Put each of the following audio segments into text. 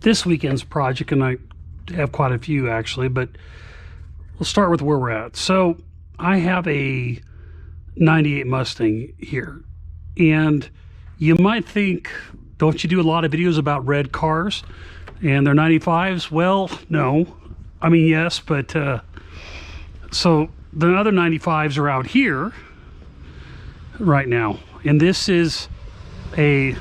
this weekend's project, and I have quite a few actually, but we'll start with where we're at. So I have a 98 Mustang here, and you might think, don't you do a lot of videos about red cars and their 95s? Well, no. I mean, yes, but so the other 95s are out here right now, and this is a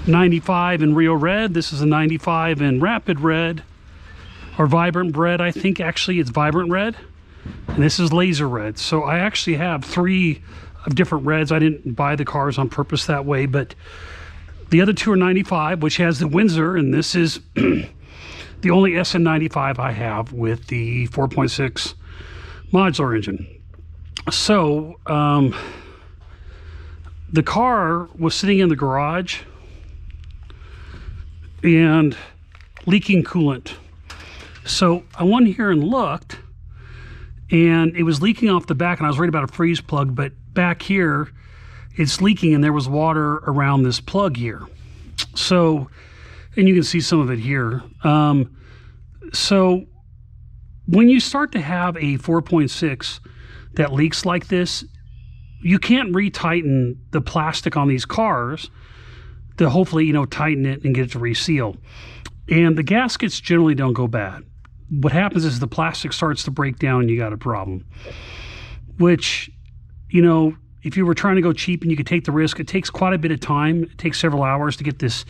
95 in Rio Red. This is a 95 in Rapid Red, or Vibrant Red. I think actually it's Vibrant Red, and this is Laser Red. So I actually have three of different reds. I didn't buy the cars on purpose that way, but the other two are 95, which has the Windsor, and this is the only SN95 I have with the 4.6 modular engine. So the car was sitting in the garage and leaking coolant. So I went here and looked, and it was leaking off the back, and I was worried about a freeze plug, but back here it's leaking, and there was water around this plug here. So, and you can see some of it here. So when you start to have a 4.6 that leaks like this, you can't retighten the plastic on these cars to hopefully, you know, tighten it and get it to reseal. And the gaskets generally don't go bad. What happens is the plastic starts to break down and you got a problem. Which, you know, if you were trying to go cheap and you could take the risk, it takes quite a bit of time. It takes several hours to get this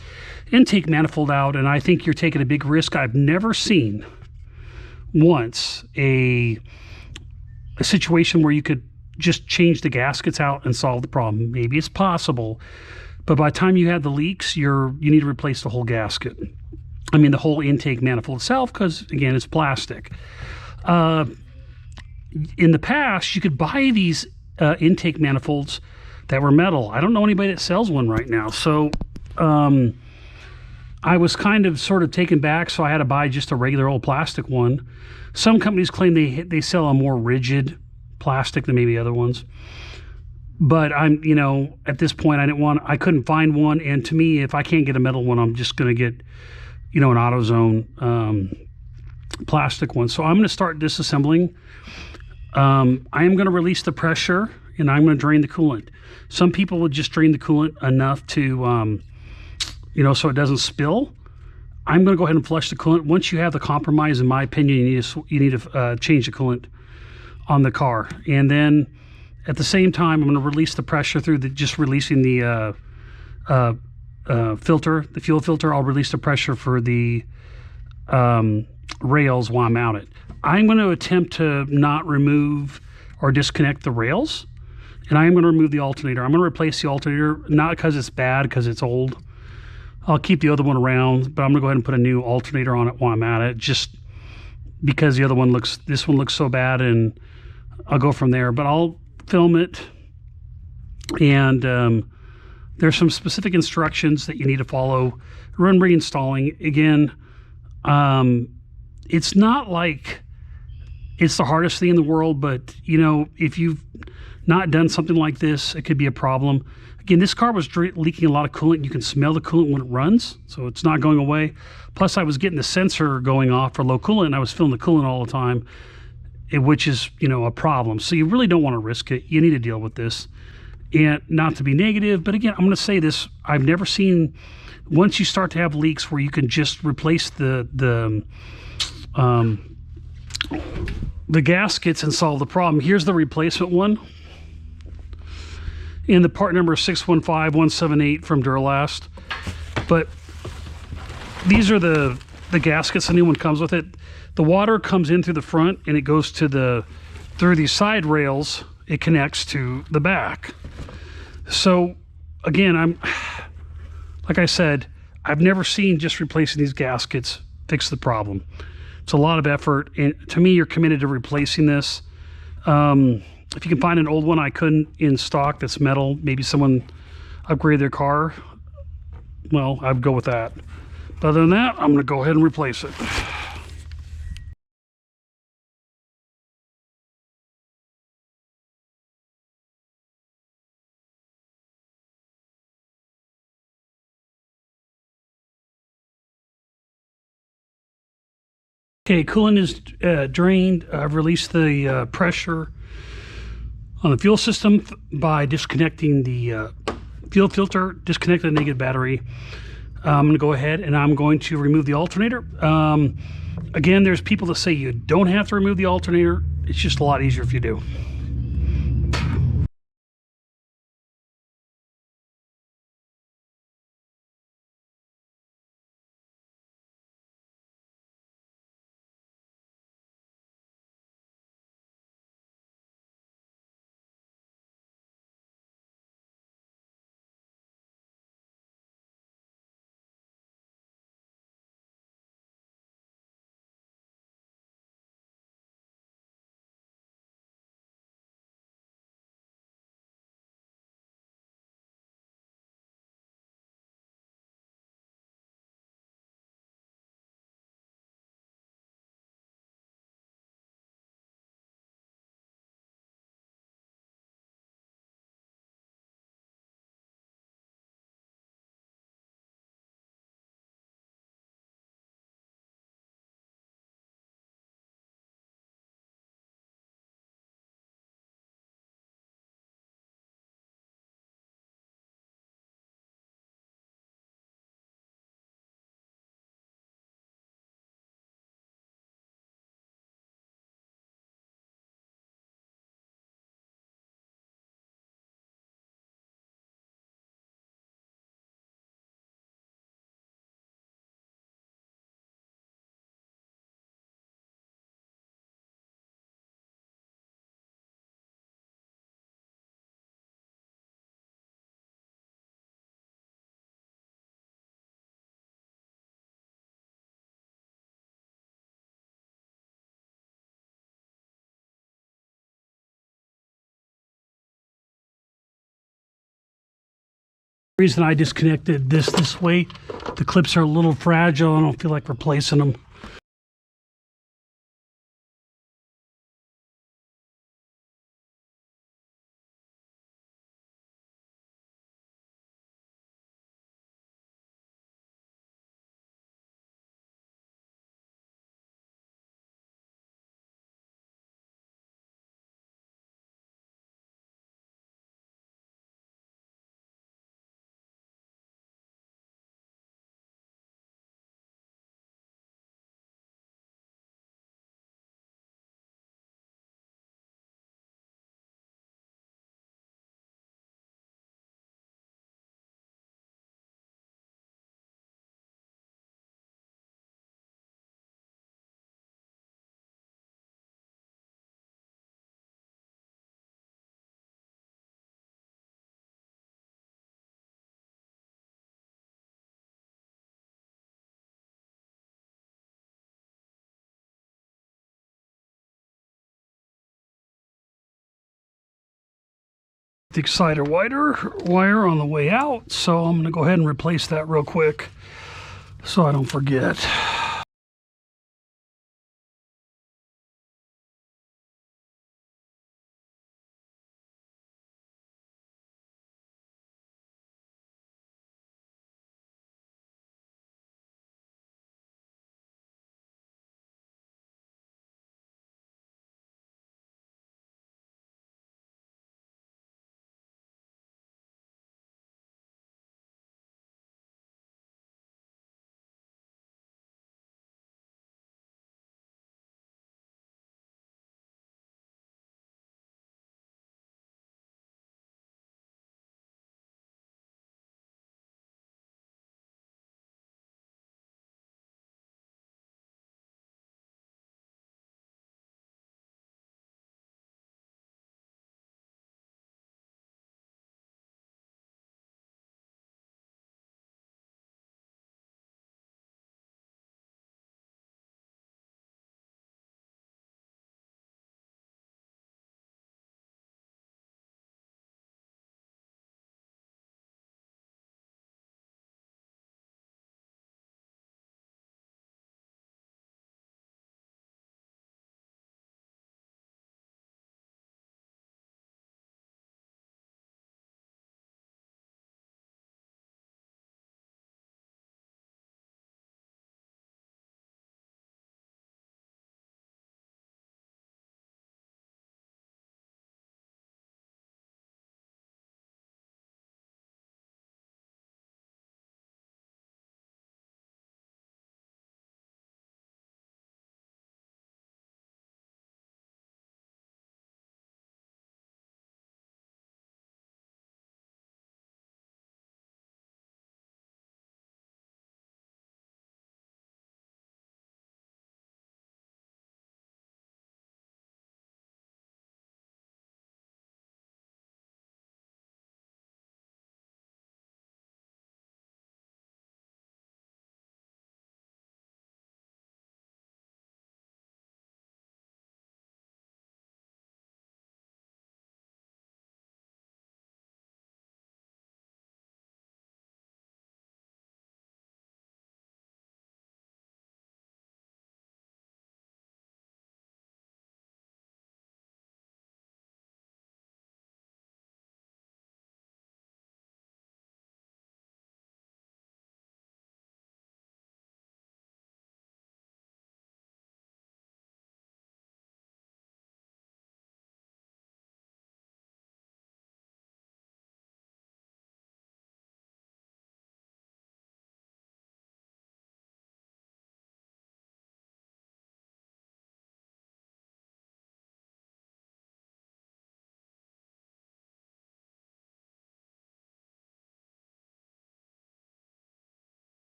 intake manifold out, and I think you're taking a big risk. I've never seen once a situation where you could just change the gaskets out and solve the problem. Maybe it's possible, but by the time you have the leaks, you need to replace the whole gasket. I mean, the whole intake manifold itself, because again, it's plastic. In the past, you could buy these intake manifolds that were metal. I don't know anybody that sells one right now, so I was kind of sort of taken back, so I had to buy just a regular old plastic one. Some companies claim they sell a more rigid plastic than maybe other ones, but I'm, you know, at this point I couldn't find one, and to me, if I can't get a metal one, I'm just going to get, you know, an AutoZone plastic one. So I'm going to start disassembling. I am going to release the pressure, and I'm going to drain the coolant. Some people would just drain the coolant enough to you know, so it doesn't spill. I'm going to go ahead and flush the coolant. Once you have the compromise, in my opinion, you need to change the coolant on the car, and then at the same time I'm going to release the pressure through just releasing the filter, the fuel filter. I'll release the pressure for the rails while I'm at it. I'm going to attempt to not remove or disconnect the rails, and I am going to remove the alternator. I'm going to replace the alternator, not because it's bad, because it's old. I'll keep the other one around, but I'm going to go ahead and put a new alternator on it while I'm at it, just because the other one this one looks so bad, and I'll go from there. But I'll film it, and there's some specific instructions that you need to follow when reinstalling. Again, it's not like it's the hardest thing in the world, but you know, if you've not done something like this, it could be a problem. Again, this car was leaking a lot of coolant. You can smell the coolant when it runs, so it's not going away. Plus, I was getting the sensor going off for low coolant, and I was filling the coolant all the time, which is, you know, a problem. So you really don't want to risk it. You need to deal with this. And not to be negative, but again, I'm going to say this. I've never seen, once you start to have leaks, where you can just replace the gaskets and solve the problem. Here's the replacement one. And the part number is 615178 from Duralast. But these are the gaskets. The new one comes with it. The water comes in through the front, and it goes to through these side rails. It connects to the back. So again, like I said, I've never seen just replacing these gaskets fix the problem. It's a lot of effort, and to me, you're committed to replacing this. If you can find an old one I couldn't in stock that's metal, maybe someone upgraded their car, well, I'd go with that. But other than that, I'm going to go ahead and replace it. Okay, coolant is drained. I've released the pressure on the fuel system by disconnecting the fuel filter, disconnect the negative battery. I'm going to go ahead and I'm going to remove the alternator. Again, there's people that say you don't have to remove the alternator. It's just a lot easier if you do. The reason I disconnected this way, the clips are a little fragile. I don't feel like replacing them. The exciter wire on the way out, so I'm going to go ahead and replace that real quick so I don't forget.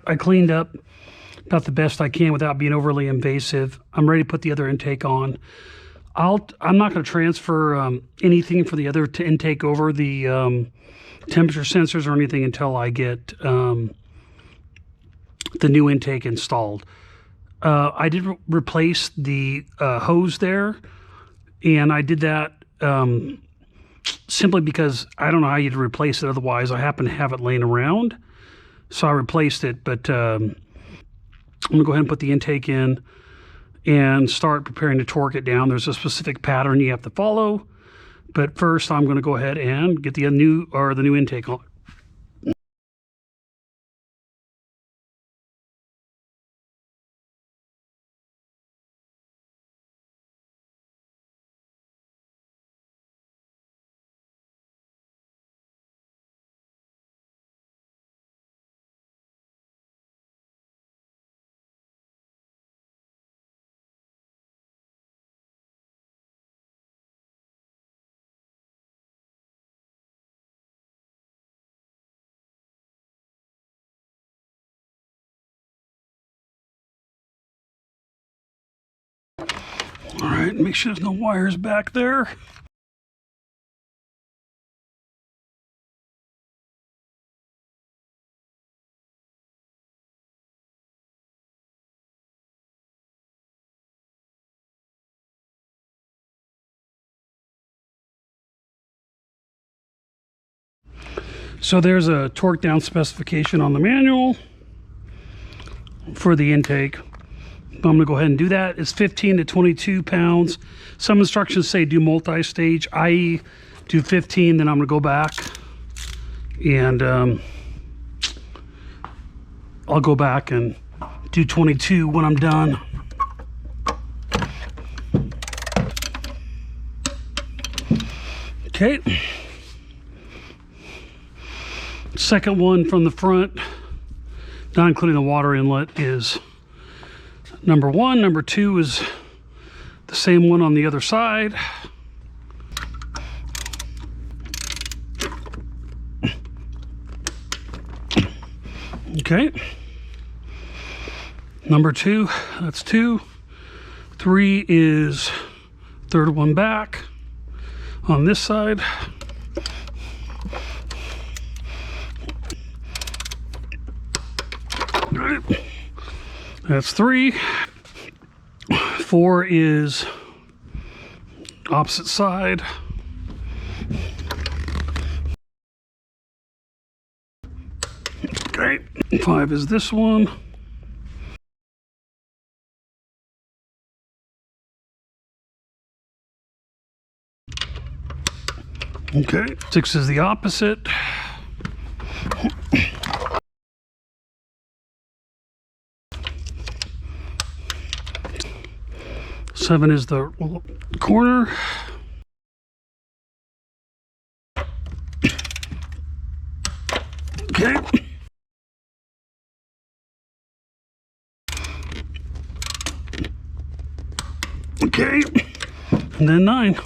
I cleaned up about the best I can without being overly invasive. I'm ready to put the other intake on. I'm not going to transfer anything for the other intake over the temperature sensors or anything until I get the new intake installed. I did replace the hose there, and I did that simply because I don't know how you'd replace it otherwise. I happen to have it laying around, so I replaced it. But I'm gonna go ahead and put the intake in and start preparing to torque it down. There's a specific pattern you have to follow, but first I'm going to go ahead and get the new intake on. All right, make sure there's no wires back there. So there's a torque down specification on the manual for the intake. I'm going to go ahead and do that. It's 15 to 22 pounds. Some instructions say do multi-stage, i.e. do 15, then I'm going to go back and I'll go back and do 22 when I'm done. Okay. Second one from the front, not including the water inlet, is number 1. Number 2 is the same one on the other side. Okay. Number 2, that's 2. 3 is third one back on this side. All right. That's 3. 4 is opposite side. Okay. 5 is this one. Okay. 6 is the opposite. 7 is the corner. Okay. Okay. And then 9.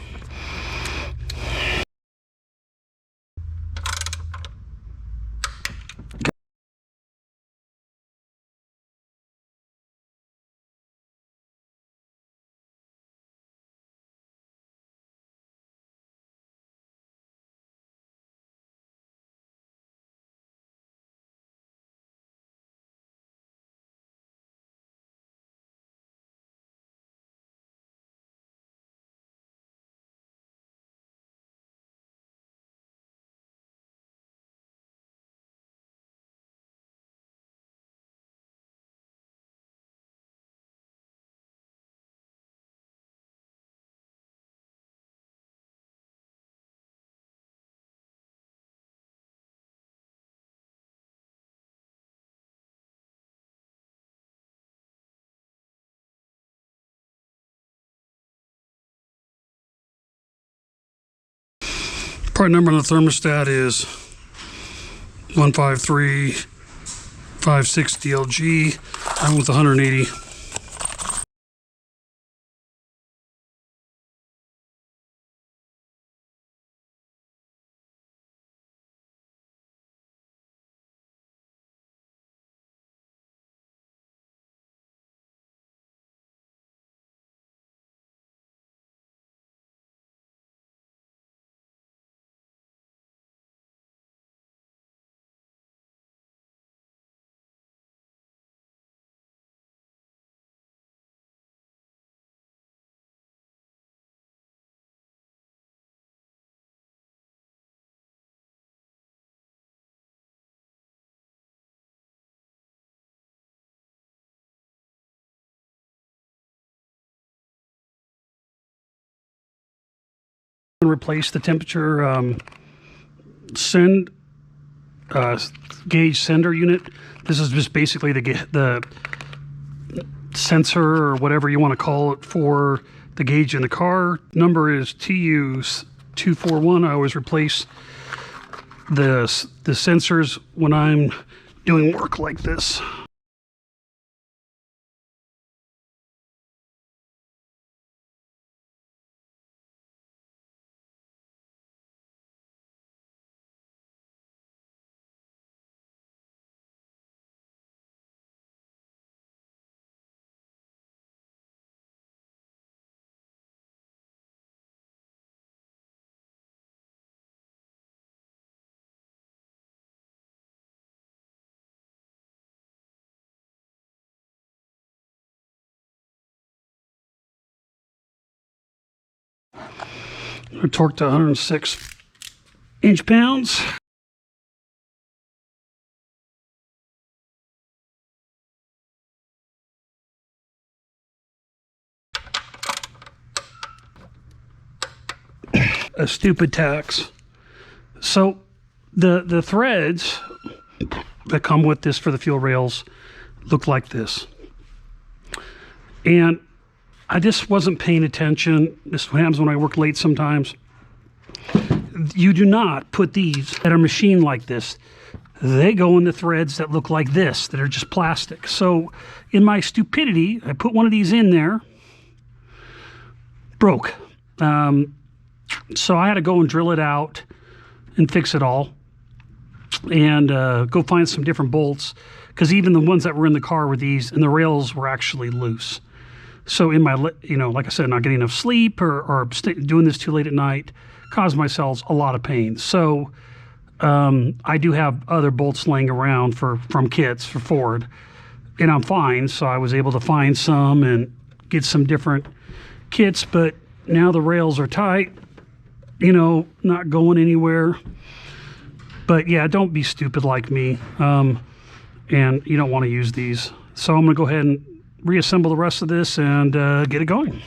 Part number on the thermostat is 15356 DLG. I'm with 180. Replace the temperature send gauge sender unit. This is just basically the sensor or whatever you want to call it for the gauge in the car. Number is TU241. I always replace the sensors when I'm doing work like this. I torque to 106 inch-pounds. A stupid tax. So the threads that come with this for the fuel rails look like this. And I just wasn't paying attention. This happens when I work late sometimes. You do not put these that are machined like this. They go in the threads that look like this, that are just plastic. So in my stupidity, I put one of these in there, broke. So I had to go and drill it out and fix it all, and go find some different bolts, because even the ones that were in the car were these, and the rails were actually loose. So in my, like I said, not getting enough sleep or doing this too late at night caused myself a lot of pain. So I do have other bolts laying around from kits for Ford, and I'm fine. So I was able to find some and get some different kits, but now the rails are tight, not going anywhere. But yeah, don't be stupid like me, and you don't want to use these. So I'm going to go ahead and reassemble the rest of this and get it going.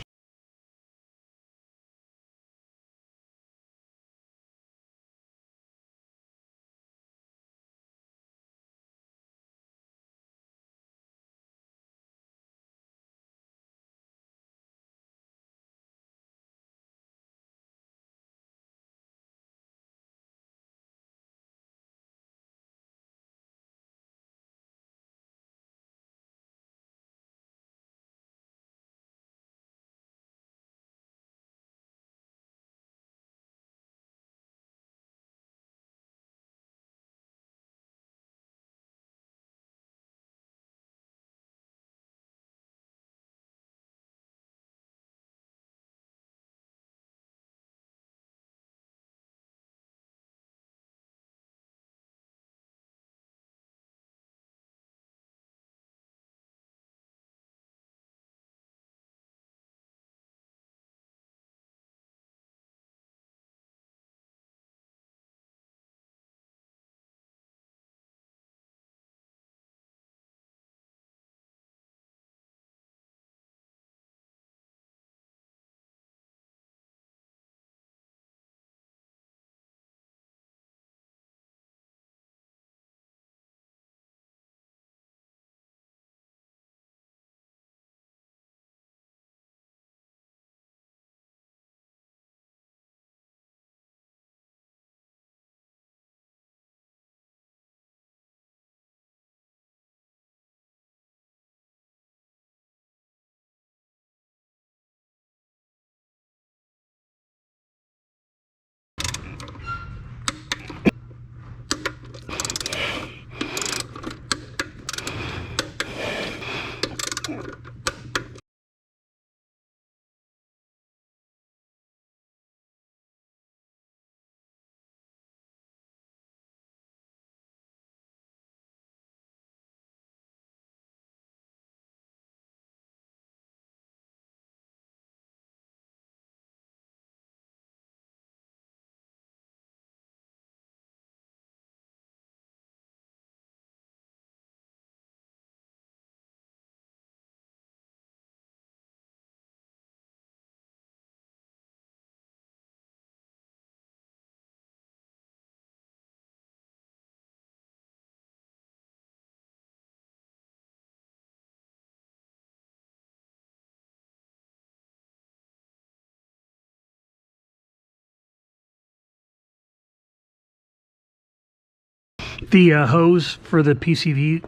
The hose for the PCV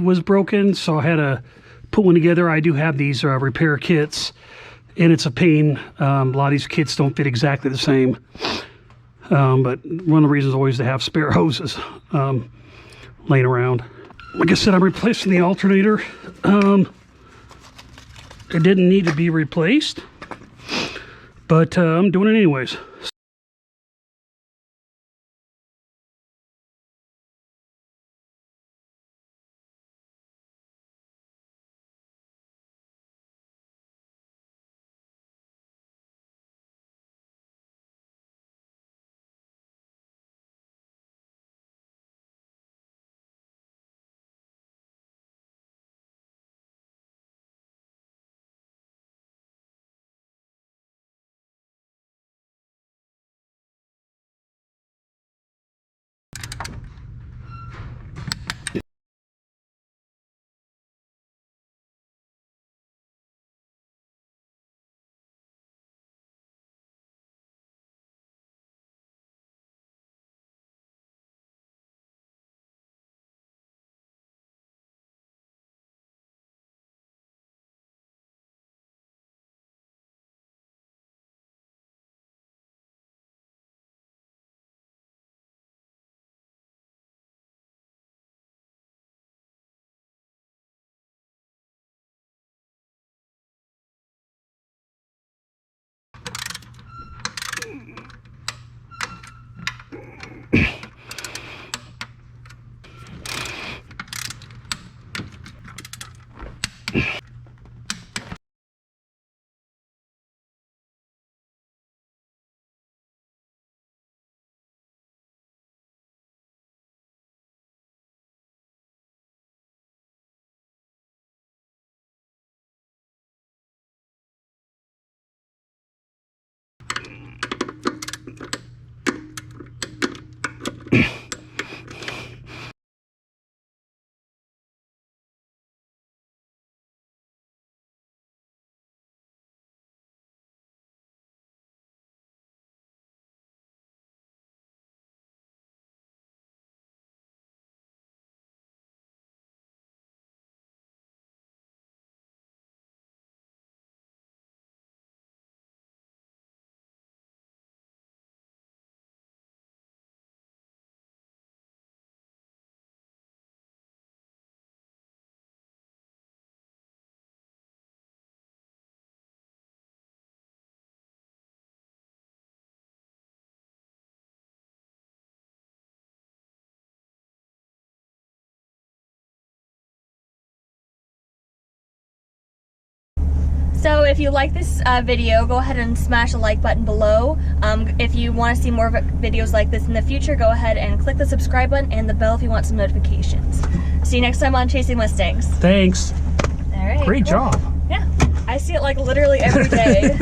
was broken, so I had to put one together. I do have these repair kits, and it's a pain. A lot of these kits don't fit exactly the same, but one of the reasons is always to have spare hoses laying around. Like I said, I'm replacing the alternator. It didn't need to be replaced, but I'm doing it anyways. So if you like this video, go ahead and smash the like button below. If you want to see more videos like this in the future, go ahead and click the subscribe button and the bell if you want some notifications. See you next time on Chasing Mustangs. Thanks. All right. Great job. Yeah, I see it like literally every day.